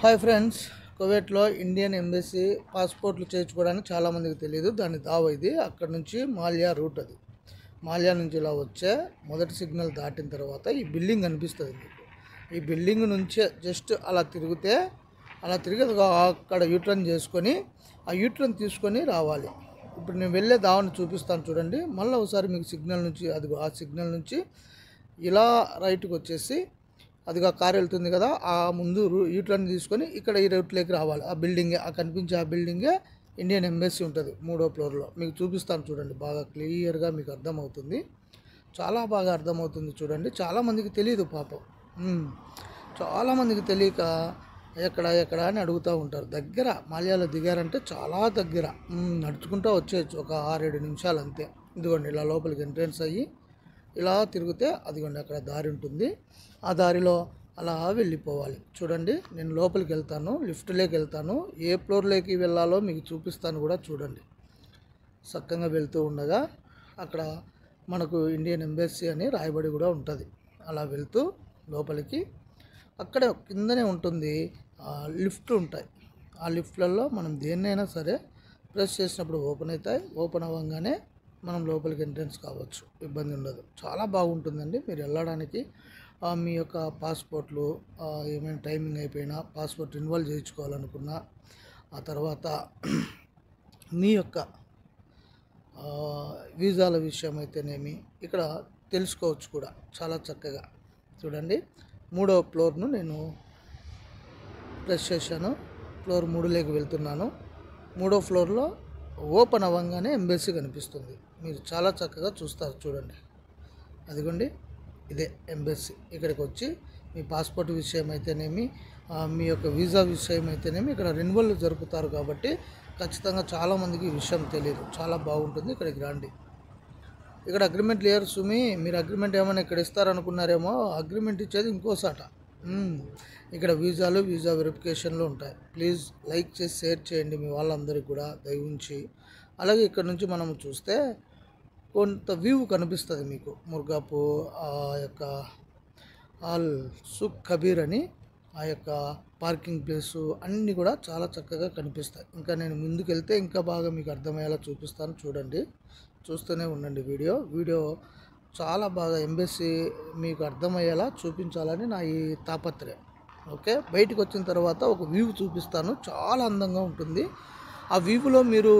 Hi friends, కువైట్లో Indian embassy పాస్పోర్ట్లు చేయించుకోవడానికి చాలామందికి తెలియదు. దాని దావ ఇది. అక్కడ నుంచి మాల్యా రూట్ అది. మాల్యా నుంచి ఇలా వచ్చే మొదటి సిగ్నల్ దాటిన తర్వాత ఈ బిల్డింగ్ కనిపిస్తుంది మీకు. ఈ బిల్డింగ్ నుంచే జస్ట్ అలా తిరిగితే అక్కడ యూటర్న్ చేసుకొని ఆ యూటర్న్ తీసుకొని రావాలి. ఇప్పుడు నేను వెళ్ళే దావని చూపిస్తాను చూడండి. మళ్ళీ ఒకసారి మీకు సిగ్నల్ నుంచి ఆ సిగ్నల్ నుంచి ఇలా రైట్కి వచ్చేసి అదిగా కారు వెళ్తుంది కదా, ఆ ముందు యూటర్న్ తీసుకొని ఇక్కడ ఈ రూట్లోకి రావాలి. ఆ బిల్డింగే, ఆ కనిపించే ఆ బిల్డింగే ఇండియన్ ఎంబసీ ఉంటుంది 3వ ఫ్లోర్లో. మీకు చూపిస్తాను చూడండి, బాగా క్లియర్గా మీకు అర్థమవుతుంది. చాలా బాగా అర్థమవుతుంది చూడండి. చాలామందికి తెలియదు పాపం. చాలామందికి తెలియక ఎక్కడ అని అడుగుతూ ఉంటారు. దగ్గర మాల్యాలో దిగారంటే చాలా దగ్గర, నడుచుకుంటూ వచ్చేయచ్చు. ఒక 6-7 నిమిషాలు అంతే. ఇదిగోండి ఇలా లోపలికి ఎంట్రెన్స్ అయ్యి ఇలా తిరిగితే అదిగోండి అక్కడ దారి ఉంటుంది. ఆ దారిలో అలా వెళ్ళిపోవాలి. చూడండి, నేను లోపలికి వెళ్తాను, లిఫ్ట్లోకి వెళ్తాను. ఏ ఫ్లోర్లోకి వెళ్ళాలో మీకు చూపిస్తాను కూడా చూడండి. చక్కగా వెళ్తూ ఉండగా అక్కడ మనకు ఇండియన్ ఎంబసీ అని రాయబడి కూడా ఉంటుంది. అలా వెళ్తూ లోపలికి అక్కడ కిందనే ఉంటుంది లిఫ్ట్ ఉంటాయి. ఆ లిఫ్ట్లలో మనం దేన్నైనా సరే ప్రెస్ చేసినప్పుడు ఓపెన్ అవుతాయి. ఓపెన్ అవ్వగానే మనం లోపలికి ఎంట్రెన్స్ కావచ్చు, ఇబ్బంది ఉండదు. చాలా బాగుంటుందండి. మీరు వెళ్ళడానికి మీ యొక్క పాస్పోర్ట్లు ఏమైనా టైమింగ్ అయిపోయినా, పాస్పోర్ట్ ఇన్వాల్వ్ చేయించుకోవాలనుకున్నా, ఆ తర్వాత మీ యొక్క వీసాల విషయం అయితేనేమి ఇక్కడ తెలుసుకోవచ్చు కూడా చాలా చక్కగా. చూడండి, 3వ ఫ్లోర్ను నేను ప్రెస్ చేశాను. ఫ్లోర్ 3లోకి వెళ్తున్నాను. 3వ ఫ్లోర్లో ఓపెన్ అవ్వగానే ఎంబసీ కనిపిస్తుంది. మీరు చాలా చక్కగా చూస్తారు చూడండి. అదిగోండి, ఇదే ఎంబసీ. ఇక్కడికి వచ్చి మీ పాస్పోర్ట్ విషయం అయితేనేమి, మీ యొక్క వీసా విషయం అయితేనేమి ఇక్కడ రెన్యువల్ జరుపుతారు కాబట్టి ఖచ్చితంగా చాలామందికి ఈ విషయం తెలియదు. చాలా బాగుంటుంది. ఇక్కడికి రండి. ఇక్కడ అగ్రిమెంట్ లేరు సుమి, మీరు అగ్రిమెంట్ ఏమైనా ఇక్కడ ఇస్తారనుకున్నారేమో. అగ్రిమెంట్ ఇచ్చేది ఇంకోసాట. ఇక్కడ వీసా వెరిఫికేషన్లు ఉంటాయి. ప్లీజ్ లైక్ చేసి షేర్ చేయండి మీ వాళ్ళందరికీ కూడా దయవుంచి. అలాగే ఇక్కడ నుంచి మనం చూస్తే కొంత వ్యూ కనిపిస్తుంది మీకు. ముర్గాపు ఆ యొక్క ఆల్ సుక్ కబీర్ అని ఆ యొక్క పార్కింగ్ ప్లేసు అన్నీ కూడా చాలా చక్కగా కనిపిస్తాయి. ఇంకా నేను ముందుకు వెళ్తే ఇంకా బాగా మీకు అర్థమయ్యేలా చూపిస్తాను చూడండి. చూస్తూనే ఉండండి. వీడియో చాలా బాగా ఎంబసీ మీకు అర్థమయ్యేలా చూపించాలని నా ఈ తాపత్రయం. ఓకే, బయటకు వచ్చిన తర్వాత ఒక వ్యూ చూపిస్తాను. చాలా అందంగా ఉంటుంది. ఆ వ్యూలో మీరు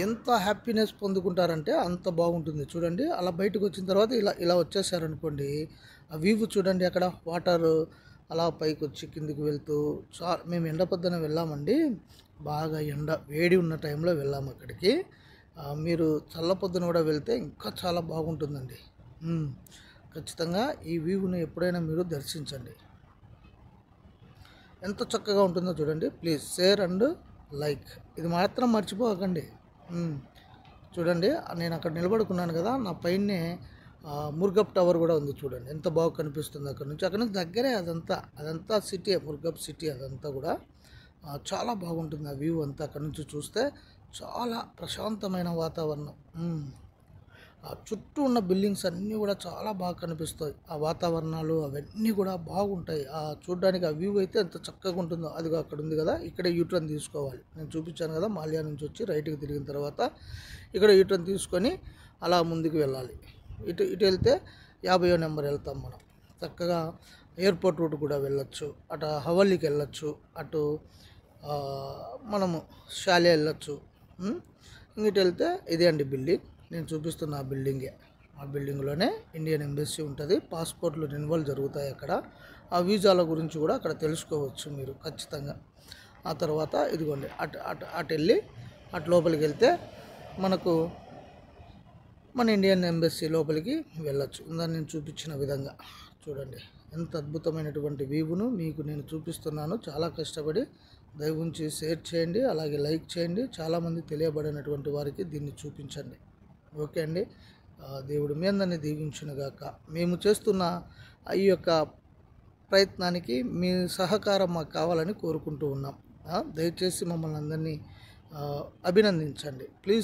ఎంత హ్యాపీనెస్ పొందుకుంటారంటే అంత బాగుంటుంది. చూడండి, అలా బయటకు వచ్చిన తర్వాత ఇలా వచ్చేసారనుకోండి, ఆ వ్యూ చూడండి. అక్కడ వాటర్ అలా పైకి వచ్చి కిందికి వెళ్తూ మేము ఎండ పొద్దున వెళ్ళామండి. బాగా వేడి ఉన్న టైంలో వెళ్ళాము అక్కడికి. మీరు చల్ల పొద్దున కూడా వెళ్తే ఇంకా చాలా బాగుంటుందండి. ఖచ్చితంగా ఈ వ్యూని ఎప్పుడైనా మీరు దర్శించండి. ఎంత చక్కగా ఉంటుందో చూడండి. ప్లీజ్ షేర్ అండ్ లైక్, ఇది మాత్రం మర్చిపోకండి. చూడండి, నేను అక్కడ నిలబడుకున్నాను కదా, నా పైనే ముర్గప్ టవర్ కూడా ఉంది. చూడండి ఎంత బాగా కనిపిస్తుంది అక్కడ నుంచి దగ్గరే. అదంతా సిటీ, ముర్గప్ సిటీ. అదంతా కూడా చాలా బాగుంటుంది. ఆ వ్యూ అంతా అక్కడ నుంచి చూస్తే చాలా ప్రశాంతమైన వాతావరణం. ఆ చుట్టూ ఉన్న బిల్డింగ్స్ అన్నీ కూడా చాలా బాగా కనిపిస్తాయి. ఆ వాతావరణాలు అవన్నీ కూడా బాగుంటాయి. చూడడానికి ఆ వ్యూ అయితే ఎంత చక్కగా ఉంటుందో. అదిగో అక్కడ ఉంది కదా, ఇక్కడే యూటర్న్ తీసుకోవాలి. నేను చూపించాను కదా, మాల్యా నుంచి వచ్చి రైట్కి తిరిగిన తర్వాత ఇక్కడ యూటర్న్ తీసుకొని అలా ముందుకు వెళ్ళాలి. ఇటు వెళ్తే 50వ నెంబర్ వెళ్తాం మనం. చక్కగా ఎయిర్పోర్ట్ రూట్ కూడా వెళ్ళొచ్చు. అటు హవల్లీకి వెళ్ళొచ్చు. అటు మనము షాలియా వెళ్ళొచ్చు. ఇంగిటి వెళ్తే ఇదే అండి బిల్డింగ్. నేను చూపిస్తున్న ఆ బిల్డింగే. ఆ బిల్డింగ్లోనే ఇండియన్ ఎంబసీ ఉంటుంది. పాస్పోర్ట్లు రెన్యువల్ జరుగుతాయి అక్కడ. ఆ వీసాల గురించి కూడా అక్కడ తెలుసుకోవచ్చు మీరు ఖచ్చితంగా. ఆ తర్వాత ఇదిగోండి అటు వెళ్ళి అటు లోపలికి వెళ్తే మనకు మన ఇండియన్ ఎంబసీ లోపలికి వెళ్ళొచ్చు. ఇందా నేను చూపించిన విధంగా చూడండి. ఎంత అద్భుతమైనటువంటి వ్యూను మీకు నేను చూపిస్తున్నాను. చాలా కష్టపడి దయవుంచి షేర్ చేయండి, అలాగే లైక్ చేయండి. చాలామంది తెలియబడినటువంటి వారికి దీన్ని చూపించండి. ఓకే అండి, దేవుడు మీ అందరినీ దీవించునుగాక. మేము చేస్తున్న ఈ యొక్క ప్రయత్నానికి మీ సహకారం మాకు కావాలని కోరుకుంటూ ఉన్నాం. దయచేసి మమ్మల్ని అందరినీ అభినందించండి ప్లీజ్.